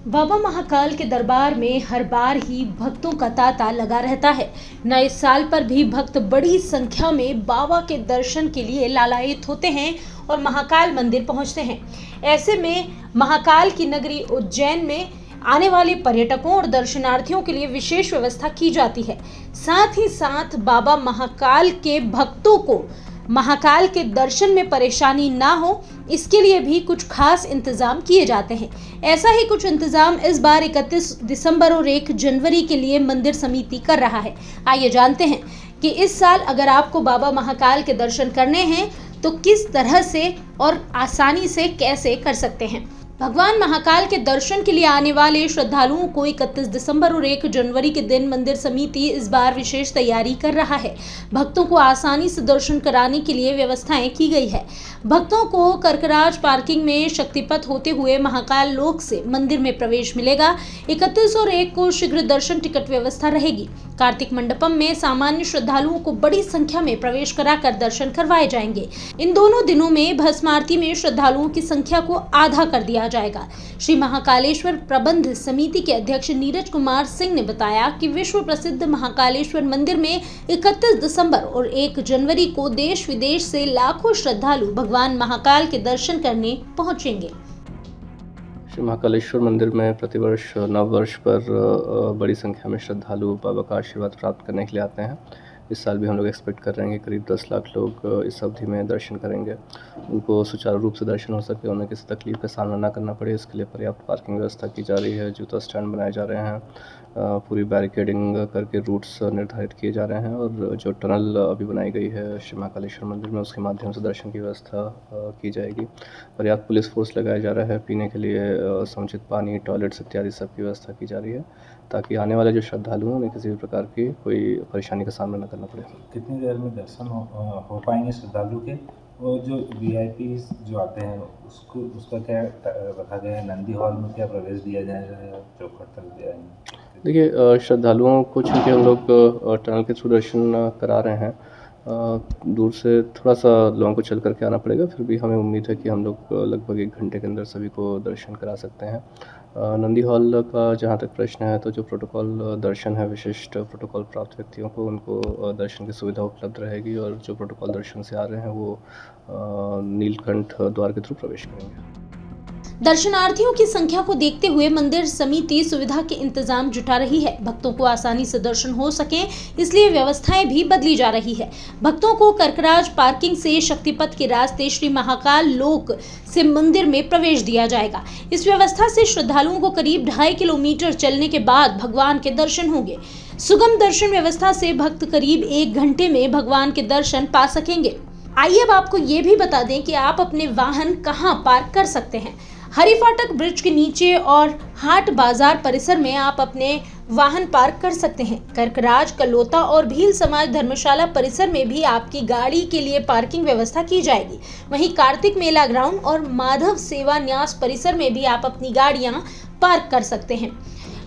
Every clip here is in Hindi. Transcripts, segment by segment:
बाबा महाकाल के दरबार में हर बार ही भक्तों का तांता लगा रहता है। नए साल पर भी भक्त बड़ी संख्या में बाबा के दर्शन के लिए लालायित होते हैं और महाकाल मंदिर पहुंचते हैं। ऐसे में महाकाल की नगरी उज्जैन में आने वाले पर्यटकों और दर्शनार्थियों के लिए विशेष व्यवस्था की जाती है। साथ ही साथ बाबा महाकाल के भक्तों को महाकाल के दर्शन में परेशानी ना हो, इसके लिए भी कुछ खास इंतजाम किए जाते हैं। ऐसा ही कुछ इंतजाम इस बार 31 दिसंबर और 1 जनवरी के लिए मंदिर समिति कर रहा है। आइए जानते हैं कि इस साल अगर आपको बाबा महाकाल के दर्शन करने हैं तो किस तरह से और आसानी से कैसे कर सकते हैं। भगवान महाकाल के दर्शन के लिए आने वाले श्रद्धालुओं को 31 दिसंबर और 1 जनवरी के दिन मंदिर समिति इस बार विशेष तैयारी कर रहा है। भक्तों को आसानी से दर्शन कराने के लिए व्यवस्थाएं की गई है। भक्तों को कर्कराज पार्किंग में शक्तिपथ होते हुए महाकाल लोक से मंदिर में प्रवेश मिलेगा। 31 और 1 को शीघ्र दर्शन टिकट व्यवस्था रहेगी। कार्तिक मंडपम में सामान्य श्रद्धालुओं को बड़ी संख्या में प्रवेश कराकर दर्शन करवाए जाएंगे। इन दोनों दिनों में भस्म आरती में श्रद्धालुओं की संख्या को आधा कर दिया जाएगा। श्री महाकालेश्वर प्रबंध समिति के अध्यक्ष नीरज कुमार सिंह ने बताया कि विश्व प्रसिद्ध महाकालेश्वर मंदिर में 31 दिसंबर और 1 जनवरी को देश विदेश से लाखों श्रद्धालु भगवान महाकाल के दर्शन करने पहुंचेंगे। श्री महाकालेश्वर मंदिर में प्रतिवर्ष नव वर्ष पर बड़ी संख्या में श्रद्धालु बाबा का आशीर्वाद प्राप्त करने के लिए आते हैं। इस साल भी हम लोग एक्सपेक्ट कर रहे हैं कि करीब 10 लाख लोग इस अवधि में दर्शन करेंगे। उनको सुचारू रूप से दर्शन हो सके, उन्हें किसी तकलीफ का सामना ना करना पड़े, इसके लिए पर्याप्त पार्किंग व्यवस्था की जा रही है। जूता स्टैंड बनाए जा रहे हैं, पूरी बैरिकेडिंग करके रूट्स निर्धारित किए जा रहे हैं और जो टनल अभी बनाई गई है श्री महाकालेश्वर मंदिर में, उसके माध्यम से दर्शन की व्यवस्था की जाएगी। पर्याप्त पुलिस फोर्स लगाया जा रहा है, पीने के लिए समुचित पानी, टॉयलेट्स इत्यादि सब की व्यवस्था की जा रही है ताकि आने वाले जो श्रद्धालु हैं उन्हें किसी भी प्रकार की कोई परेशानी का सामना न करना पड़े। कितनी देर में दर्शन हो पाएंगे श्रद्धालु के, और जो वीआईपी जो आते हैं उसका क्या रखा गया है? नंदी हॉल में क्या प्रवेश दिया जाएगा या चौखट तक दिया जाएगा? देखिए, श्रद्धालुओं को चूँकि हम लोग टनल के थ्रू दर्शन करा रहे हैं, दूर से थोड़ा सा लोगों को चल करके आना पड़ेगा, फिर भी हमें उम्मीद है कि हम लोग लगभग 1 घंटे के अंदर सभी को दर्शन करा सकते हैं। नंदी हॉल का जहाँ तक प्रश्न है, तो जो प्रोटोकॉल दर्शन है, विशिष्ट प्रोटोकॉल प्राप्त व्यक्तियों को उनको दर्शन की सुविधा उपलब्ध रहेगी और जो प्रोटोकॉल दर्शन से आ रहे हैं वो नीलकंठ द्वार के थ्रू प्रवेश करेंगे। दर्शनार्थियों की संख्या को देखते हुए मंदिर समिति सुविधा के इंतजाम जुटा रही है। भक्तों को आसानी से दर्शन हो सके, इसलिए व्यवस्थाएं भी बदली जा रही है। भक्तों को कर्कराज पार्किंग से शक्तिपथ के रास्ते श्री महाकाल लोक से मंदिर में प्रवेश दिया जाएगा। इस व्यवस्था से श्रद्धालुओं को करीब 2.5 किलोमीटर चलने के बाद भगवान के दर्शन होंगे। सुगम दर्शन व्यवस्था से भक्त करीब 1 घंटे में भगवान के दर्शन पा सकेंगे। आइए अब आपको ये भी बता दें कि आप अपने वाहन कहाँ पार्क कर सकते हैं। हरिफाटक ब्रिज के नीचे और हाट बाजार परिसर में आप अपने वाहन पार्क कर सकते हैं। कर्कराज, कलोता और भील समाज धर्मशाला परिसर में भी आपकी गाड़ी के लिए पार्किंग व्यवस्था की जाएगी। वहीं कार्तिक मेला ग्राउंड और माधव सेवा न्यास परिसर में भी आप अपनी गाड़ियां पार्क कर सकते हैं।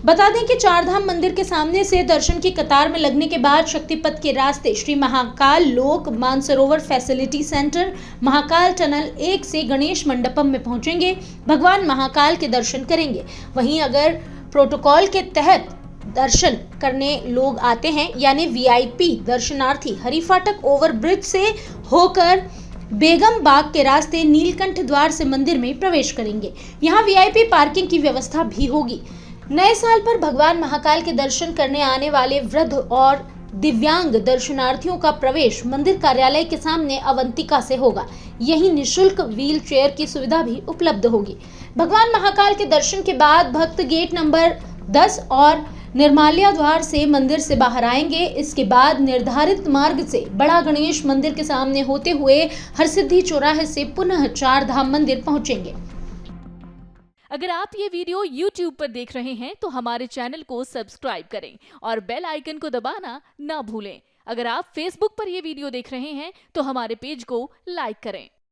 बता दें कि चारधाम मंदिर के सामने से दर्शन की कतार में लगने के बाद शक्तिपथ के रास्ते श्री महाकाल लोक, Mansarovar facility centre, Mahakal tunnel 1 से गणेश मंडपम में पहुंचेंगे। भगवान महाकाल के दर्शन करेंगे। वहीं अगर प्रोटोकॉल के तहत दर्शन करने लोग आते हैं, यानी वीआईपी दर्शनार्थी हरिफाटक ओवर ब्रिज से होकर बेगम बाग के रास्ते नीलकंठ द्वार से मंदिर में प्रवेश करेंगे। यहाँ वीआईपी पार्किंग की व्यवस्था भी होगी। नए साल पर भगवान महाकाल के दर्शन करने आने वाले वृद्ध और दिव्यांग दर्शनार्थियों का प्रवेश मंदिर कार्यालय के सामने अवंतिका से होगा। यही निशुल्क व्हील चेयर की सुविधा भी उपलब्ध होगी। भगवान महाकाल के दर्शन के बाद भक्त गेट नंबर 10 और निर्माल्या द्वार से मंदिर से बाहर आएंगे। इसके बाद निर्धारित मार्ग से बड़ा गणेश मंदिर के सामने होते हुए हरसिद्धि चौराहे से पुनः चारधाम मंदिर पहुंचेंगे। अगर आप ये वीडियो YouTube पर देख रहे हैं तो हमारे चैनल को सब्सक्राइब करें और बेल आइकन को दबाना ना भूलें। अगर आप Facebook पर ये वीडियो देख रहे हैं तो हमारे पेज को लाइक करें।